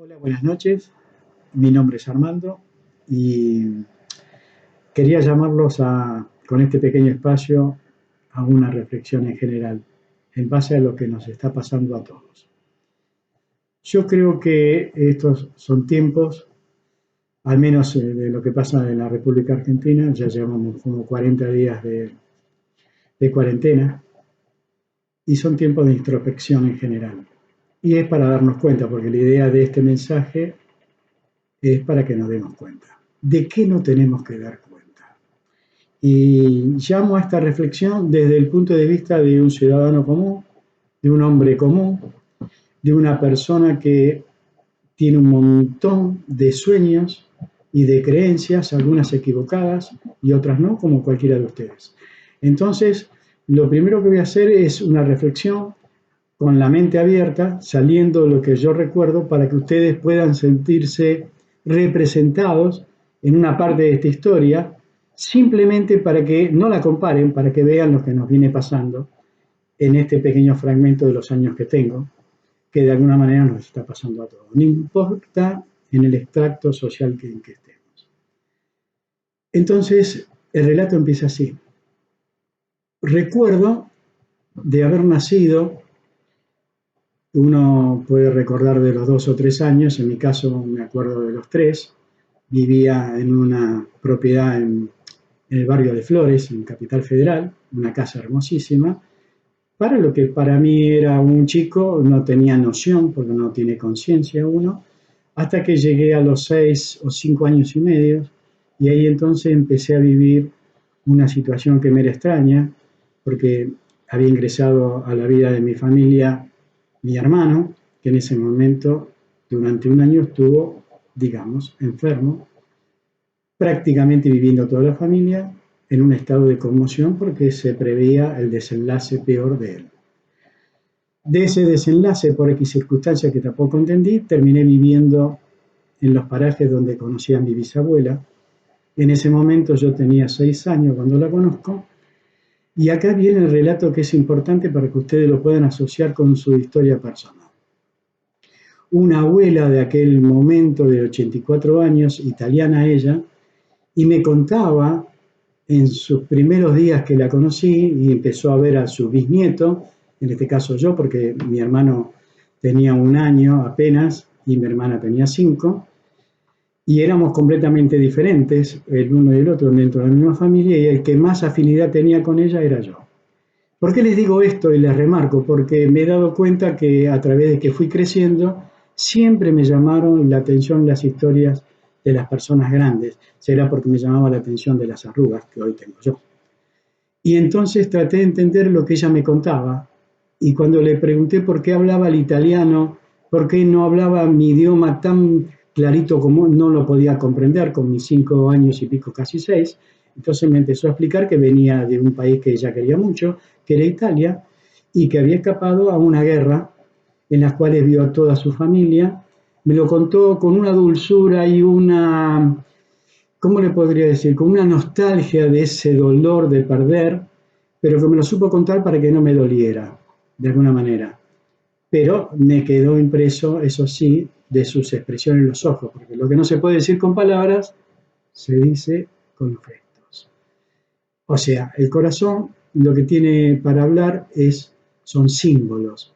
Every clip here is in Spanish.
Hola, buenas noches. Mi nombre es Armando y quería llamarlos con este pequeño espacio a una reflexión en general en base a lo que nos está pasando a todos. Yo creo que estos son tiempos, al menos de lo que pasa en la República Argentina, ya llevamos como 40 días de cuarentena y son tiempos de introspección en general. Y es para darnos cuenta, porque la idea de este mensaje es para que nos demos cuenta. ¿De qué no tenemos que dar cuenta? Y llamo a esta reflexión desde el punto de vista de un ciudadano común, de un hombre común, de una persona que tiene un montón de sueños y de creencias, algunas equivocadas y otras no, como cualquiera de ustedes. Entonces, lo primero que voy a hacer es una reflexión con la mente abierta, saliendo lo que yo recuerdo, para que ustedes puedan sentirse representados en una parte de esta historia, simplemente para que no la comparen, para que vean lo que nos viene pasando en este pequeño fragmento de los años que tengo, que de alguna manera nos está pasando a todos, no importa en el extracto social en que estemos. Entonces, el relato empieza así. Recuerdo de haber nacido, uno puede recordar de los 2 o 3 años, en mi caso me acuerdo de los 3, vivía en una propiedad en el barrio de Flores, en Capital Federal, una casa hermosísima. Para lo que para mí era un chico, no tenía noción, porque no tiene conciencia uno, hasta que llegué a los 6 o 5 años y medio, y ahí entonces empecé a vivir una situación que me era extraña, porque había ingresado a la vida de mi familia mi hermano, que en ese momento, durante un año, estuvo, digamos, enfermo, prácticamente viviendo toda la familia en un estado de conmoción porque se preveía el desenlace peor de él. De ese desenlace, por X circunstancias que tampoco entendí, terminé viviendo en los parajes donde conocí a mi bisabuela. En ese momento yo tenía 6 años cuando la conozco, y acá viene el relato que es importante para que ustedes lo puedan asociar con su historia personal. Una abuela de aquel momento de 84 años, italiana ella, y me contaba en sus primeros días que la conocí y empezó a ver a su bisnieto, en este caso yo, porque mi hermano tenía 1 año apenas y mi hermana tenía 5, y éramos completamente diferentes, el uno y el otro, dentro de la misma familia, y el que más afinidad tenía con ella era yo. ¿Por qué les digo esto y les remarco? Porque me he dado cuenta que a través de que fui creciendo, siempre me llamaron la atención las historias de las personas grandes. Será porque me llamaba la atención de las arrugas que hoy tengo yo. Y entonces traté de entender lo que ella me contaba. Y cuando le pregunté por qué hablaba el italiano, por qué no hablaba mi idioma tan clarito como no lo podía comprender con mis 5 años y pico, casi 6, entonces me empezó a explicar que venía de un país que ella quería mucho, que era Italia, y que había escapado a una guerra en la cual vio a toda su familia. Me lo contó con una dulzura y una, ¿cómo le podría decir? Con una nostalgia de ese dolor de perder, pero que me lo supo contar para que no me doliera, de alguna manera. Pero me quedó impreso, eso sí, de sus expresiones en los ojos, porque lo que no se puede decir con palabras, se dice con gestos. O sea, el corazón lo que tiene para hablar son símbolos,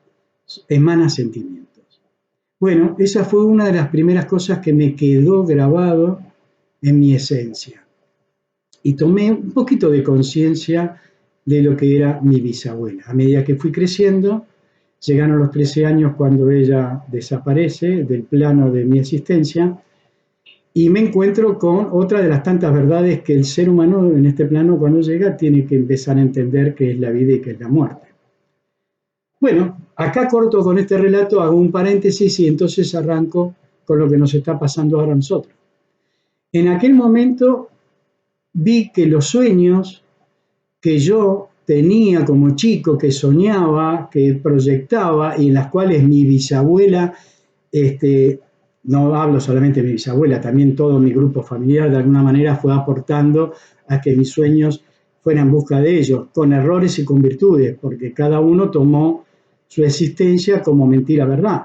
emana sentimientos. Bueno, esa fue una de las primeras cosas que me quedó grabado en mi esencia. Y tomé un poquito de conciencia de lo que era mi bisabuela. A medida que fui creciendo, llegaron los 13 años cuando ella desaparece del plano de mi existencia, y me encuentro con otra de las tantas verdades que el ser humano en este plano, cuando llega, tiene que empezar a entender qué es la vida y qué es la muerte. Bueno, acá corto con este relato, hago un paréntesis y entonces arranco con lo que nos está pasando ahora a nosotros. En aquel momento vi que los sueños que yo tenía como chico, que soñaba, que proyectaba, y en las cuales mi bisabuela, no hablo solamente de mi bisabuela, también todo mi grupo familiar de alguna manera fue aportando a que mis sueños fueran en busca de ellos, con errores y con virtudes, porque cada uno tomó su existencia como mentira verdad.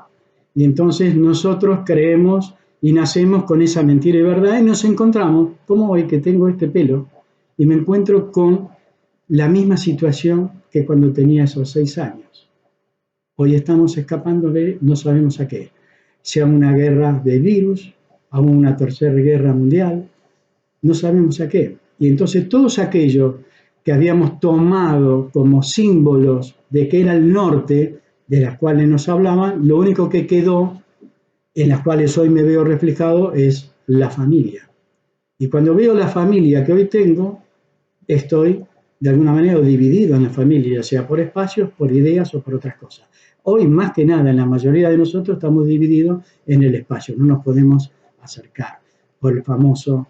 Y entonces nosotros creemos y nacemos con esa mentira y verdad y nos encontramos, como hoy que tengo este pelo, y me encuentro con la misma situación que cuando tenía esos 6 años. Hoy estamos escapando de no sabemos a qué, sea una guerra de virus, a una tercera guerra mundial, no sabemos a qué. Y entonces todos aquellos que habíamos tomado como símbolos de que era el norte, de las cuales nos hablaban, lo único que quedó, en las cuales hoy me veo reflejado, es la familia. Y cuando veo la familia que hoy tengo, estoy de alguna manera dividido en la familia, ya sea por espacios, por ideas o por otras cosas. Hoy, más que nada, en la mayoría de nosotros estamos divididos en el espacio, no nos podemos acercar por el famoso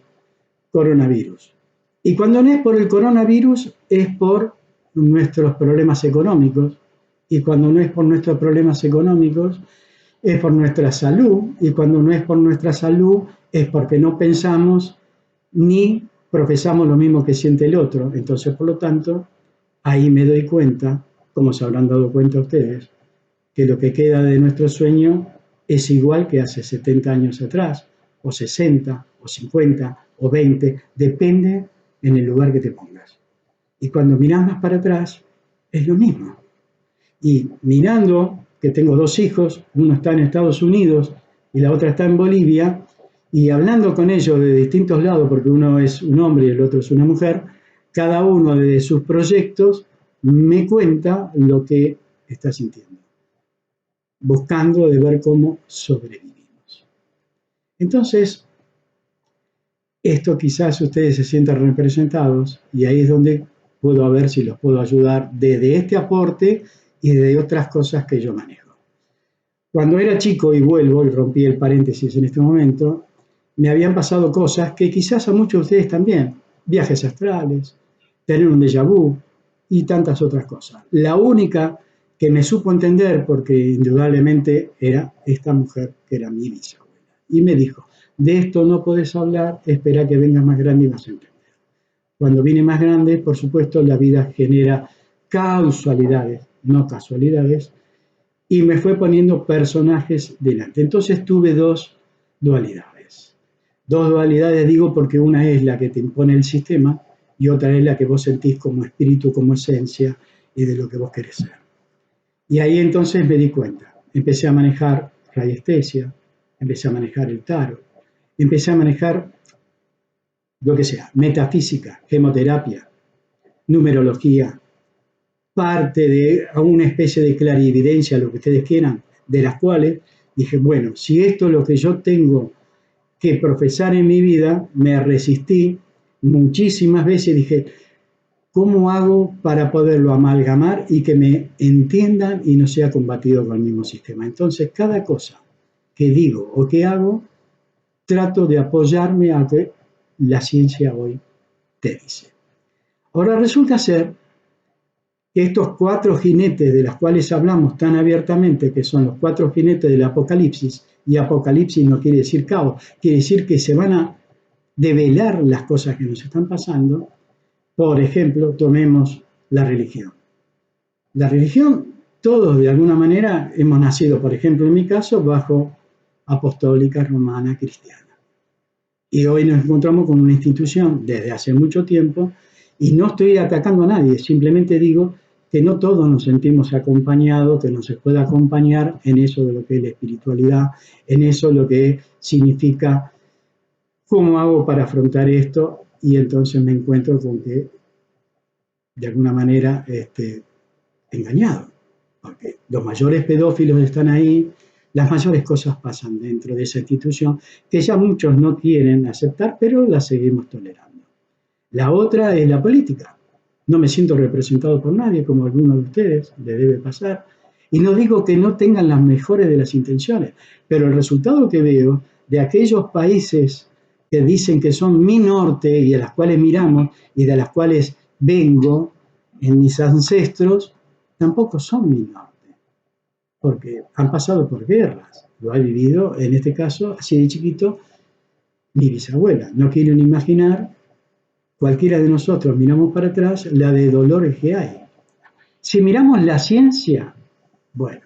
coronavirus. Y cuando no es por el coronavirus, es por nuestros problemas económicos. Y cuando no es por nuestros problemas económicos, es por nuestra salud. Y cuando no es por nuestra salud, es porque no pensamos ni profesamos lo mismo que siente el otro. Entonces, por lo tanto, ahí me doy cuenta, como se habrán dado cuenta ustedes, que lo que queda de nuestro sueño es igual que hace 70 años atrás, o 60, o 50, o 20, depende en el lugar que te pongas. Y cuando miras más para atrás, es lo mismo. Y mirando, que tengo 2 hijos, uno está en Estados Unidos y la otra está en Bolivia, y hablando con ellos de distintos lados, porque uno es un hombre y el otro es una mujer, cada uno de sus proyectos me cuenta lo que está sintiendo, buscando de ver cómo sobrevivimos. Entonces, esto quizás ustedes se sientan representados y ahí es donde puedo ver si los puedo ayudar desde este aporte y de otras cosas que yo manejo. Cuando era chico, y vuelvo y rompí el paréntesis en este momento, me habían pasado cosas que quizás a muchos de ustedes también, viajes astrales, tener un déjà vu y tantas otras cosas. La única que me supo entender, porque indudablemente era esta mujer que era mi bisabuela, y me dijo, de esto no podés hablar, espera que vengas más grande y vas a entender. Cuando vine más grande, por supuesto, la vida genera causalidades, no casualidades, y me fue poniendo personajes delante. Entonces tuve 2 dualidades. 2 dualidades digo porque una es la que te impone el sistema y otra es la que vos sentís como espíritu, como esencia y de lo que vos querés ser. Y ahí entonces me di cuenta. Empecé a manejar radiestesia, empecé a manejar el tarot, empecé a manejar lo que sea, metafísica, gemoterapia, numerología, parte de una especie de clarividencia, lo que ustedes quieran, de las cuales dije, bueno, si esto es lo que yo tengo que profesar en mi vida, me resistí muchísimas veces, dije, ¿cómo hago para poderlo amalgamar y que me entiendan y no sea combatido con el mismo sistema? Entonces, cada cosa que digo o que hago, trato de apoyarme a que la ciencia hoy te dice. Ahora resulta ser que estos 4 jinetes de los cuales hablamos tan abiertamente, que son los 4 jinetes del Apocalipsis, y Apocalipsis no quiere decir caos, quiere decir que se van a develar las cosas que nos están pasando. Por ejemplo, tomemos la religión. La religión, todos de alguna manera hemos nacido, por ejemplo, en mi caso, bajo apostólica, romana, cristiana. Y hoy nos encontramos con una institución desde hace mucho tiempo, y no estoy atacando a nadie, simplemente digo que no todos nos sentimos acompañados, que nos se pueda acompañar en eso de lo que es la espiritualidad, en eso lo que significa cómo hago para afrontar esto, y entonces me encuentro con que de alguna manera engañado, porque los mayores pedófilos están ahí, las mayores cosas pasan dentro de esa institución que ya muchos no quieren aceptar, pero la seguimos tolerando. La otra es la política. No me siento representado por nadie, como a algunos de ustedes le debe pasar. Y no digo que no tengan las mejores de las intenciones, pero el resultado que veo de aquellos países que dicen que son mi norte y a las cuales miramos y de las cuales vengo en mis ancestros, tampoco son mi norte, porque han pasado por guerras. Lo ha vivido, en este caso, así de chiquito, mi bisabuela. No quieren imaginar, cualquiera de nosotros miramos para atrás, la de dolores que hay. Si miramos la ciencia, bueno,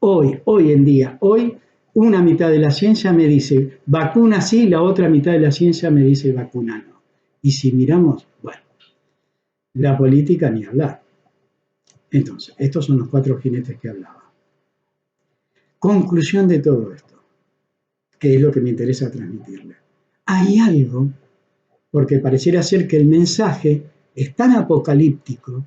hoy en día, hoy Una mitad de la ciencia me dice vacuna sí, la otra mitad de la ciencia me dice vacuna no. Y si miramos, bueno, la política ni hablar. Entonces, estos son los 4 jinetes que hablaba. Conclusión de todo esto, que es lo que me interesa transmitirle. Hay algo, porque pareciera ser que el mensaje es tan apocalíptico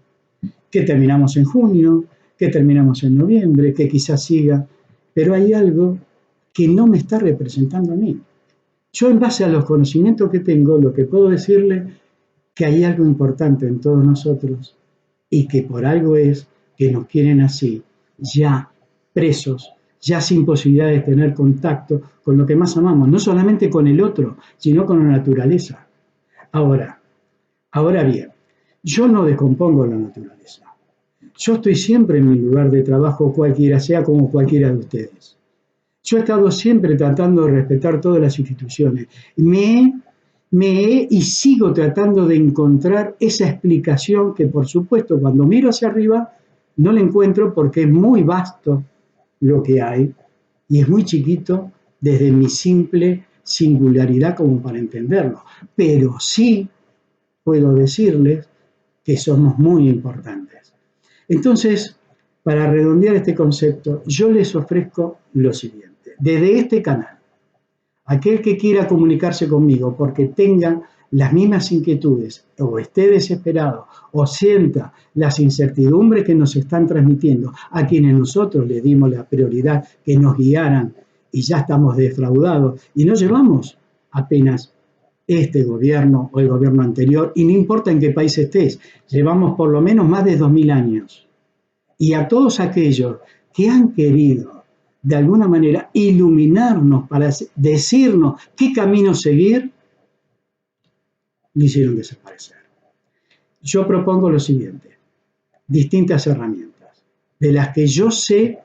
que terminamos en junio, que terminamos en noviembre, que quizás siga, pero hay algo que no me está representando a mí. Yo, en base a los conocimientos que tengo, lo que puedo decirle que hay algo importante en todos nosotros y que por algo es que nos quieren así, ya presos, ya sin posibilidad de tener contacto con lo que más amamos, no solamente con el otro, sino con la naturaleza. Ahora bien, yo no descompongo la naturaleza. Yo estoy siempre en mi lugar de trabajo, cualquiera sea, como cualquiera de ustedes. Yo he estado siempre tratando de respetar todas las instituciones. Me he y sigo tratando de encontrar esa explicación que, por supuesto, cuando miro hacia arriba, no la encuentro porque es muy vasto lo que hay y es muy chiquito desde mi simple singularidad como para entenderlo. Pero sí puedo decirles que somos muy importantes. Entonces, para redondear este concepto, yo les ofrezco lo siguiente. Desde este canal, aquel que quiera comunicarse conmigo porque tenga las mismas inquietudes o esté desesperado o sienta las incertidumbres que nos están transmitiendo a quienes nosotros les dimos la prioridad que nos guiaran y ya estamos defraudados y no llevamos apenas este gobierno o el gobierno anterior, y no importa en qué país estés, llevamos por lo menos más de 2000 años. Y a todos aquellos que han querido de alguna manera iluminarnos para decirnos qué camino seguir, lo hicieron desaparecer. Yo propongo lo siguiente, distintas herramientas, de las que yo sé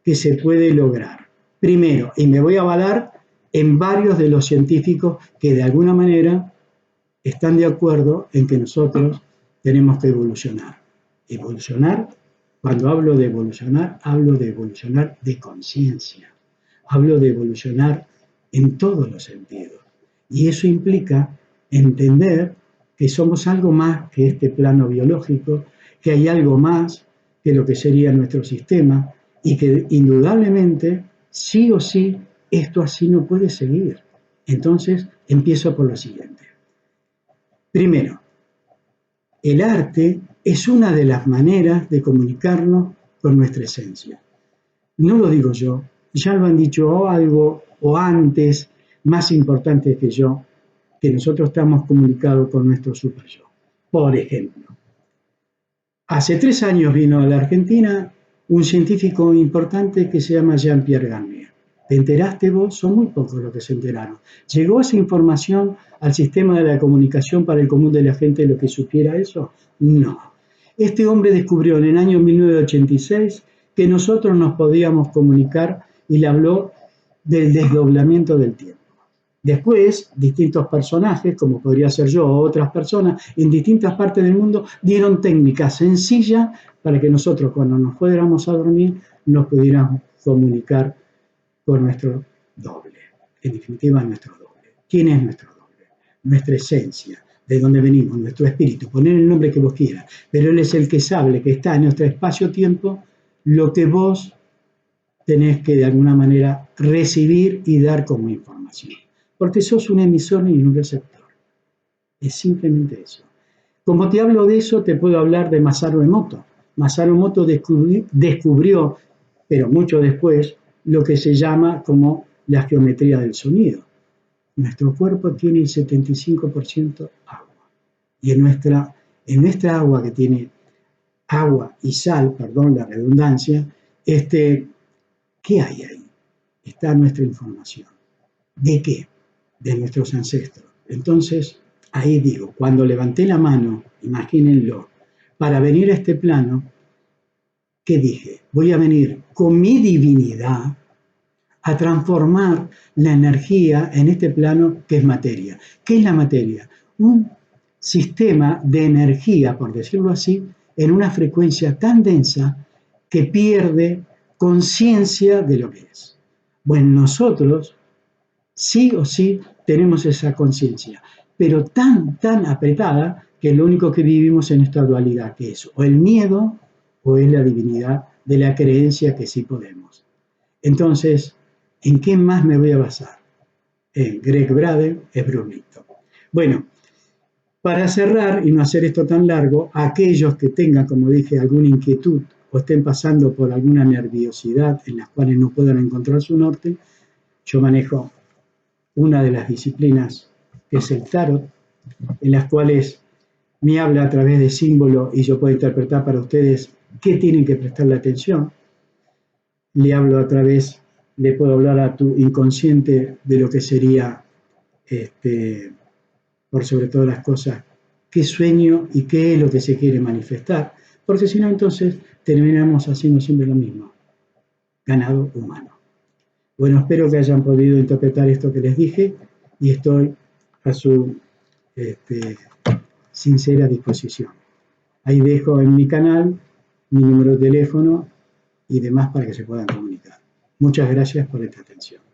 que se puede lograr. Primero, y me voy a avalar en varios de los científicos que de alguna manera están de acuerdo en que nosotros tenemos que evolucionar. Evolucionar, cuando hablo de evolucionar de conciencia. Hablo de evolucionar en todos los sentidos. Y eso implica entender que somos algo más que este plano biológico, que hay algo más que lo que sería nuestro sistema y que indudablemente, sí o sí, esto así no puede seguir. Entonces, empiezo por lo siguiente. Primero, el arte es una de las maneras de comunicarnos con nuestra esencia. No lo digo yo, ya lo han dicho algo o antes más importante que yo, que nosotros estamos comunicados con nuestro super yo. Por ejemplo, hace 3 años vino a la Argentina un científico importante que se llama Jean-Pierre Garnier. ¿Te enteraste vos? Son muy pocos los que se enteraron. ¿Llegó esa información al sistema de la comunicación para el común de la gente lo que supiera eso? No. Este hombre descubrió en el año 1986 que nosotros nos podíamos comunicar y le habló del desdoblamiento del tiempo. Después, distintos personajes, como podría ser yo o otras personas, en distintas partes del mundo, dieron técnicas sencillas para que nosotros, cuando nos fuéramos a dormir, nos pudiéramos comunicar con nuestro doble. En definitiva, nuestro doble. ¿Quién es nuestro doble? Nuestra esencia, de dónde venimos, nuestro espíritu. Poner el nombre que vos quieras, pero él es el que sabe que está en nuestro espacio-tiempo lo que vos tenés que de alguna manera recibir y dar como información. Porque sos un emisor y un receptor. Es simplemente eso. Como te hablo de eso, te puedo hablar de Masaru Emoto. Masaru Emoto descubrió, pero mucho después, lo que se llama como la geometría del sonido. Nuestro cuerpo tiene el 75% agua. Y en nuestra agua, que tiene agua y sal, perdón la redundancia, ¿qué hay ahí? Está nuestra información. ¿De qué? De nuestros ancestros. Entonces, ahí digo, cuando levanté la mano, imagínenlo, para venir a este plano, ¿qué dije? Voy a venir con mi divinidad a transformar la energía en este plano que es materia. ¿Qué es la materia? Un sistema de energía, por decirlo así, en una frecuencia tan densa que pierde conciencia de lo que es. Bueno, nosotros sí o sí tenemos esa conciencia, pero tan apretada que lo único que vivimos en esta dualidad, que es o el miedo o es la divinidad de la creencia que sí podemos. Entonces, ¿en qué más me voy a basar? En Greg Braden, es Bruce Lipton. Bueno, para cerrar y no hacer esto tan largo, aquellos que tengan, como dije, alguna inquietud o estén pasando por alguna nerviosidad en las cuales no puedan encontrar su norte, yo manejo una de las disciplinas que es el tarot, en las cuales me habla a través de símbolos y yo puedo interpretar para ustedes qué tienen que prestarle atención. Le hablo a través, le puedo hablar a tu inconsciente de lo que sería, por sobre todas las cosas, qué sueño y qué es lo que se quiere manifestar, porque si no entonces terminamos haciendo siempre lo mismo, ganado humano. Bueno, espero que hayan podido interpretar esto que les dije y estoy a su sincera disposición. Ahí dejo en mi canal mi número de teléfono y demás para que se puedan comunicar. Muchas gracias por esta atención.